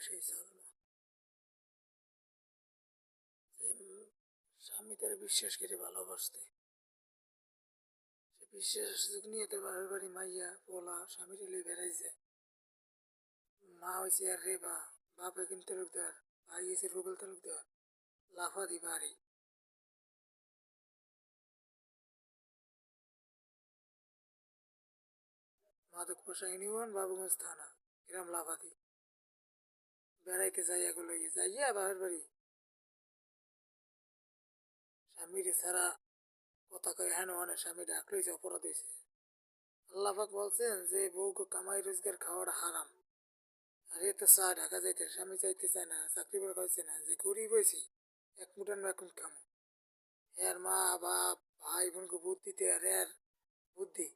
সেই চলবে। স্বামী তারা বিশ্বাস করে ভালোবাসতে, সে বিশ্বাস নিয়ে তার বাড়ির বাড়ি মাইয়া পোলা স্বামী রেলে বেড়াইছে। মা হয়েছে আর রে বাপে কিন্তু তালুকদার, ভাই হয়েছে রুবেল তালুকদার, লাফাদি বাড়ি। মাদকপোষা ইউনিয়ন বাবুগঞ্জ থানা, গ্রাম লাফাদি। বেড়াইতে যাই এগুলো যাইয়া বাপের বাড়ি স্বামীর ছাড়া কথা কয়ে হেন অনেক স্বামী ডাক লইছে, অপরাধ হয়েছে। আল্লাহাক বলছেন যে বউ কামাই রোজগার খাওয়াটা হারাম। আর এ তো চা ঢাকা যাইতে স্বামী চাইতে চায় না, চাকরি করে খাইছে না, যে গরিব হয়েছি এক মুঠান এখন খামো। এর মা বাপ ভাই বোনকে বুদ্ধিতে আর এর বুদ্ধি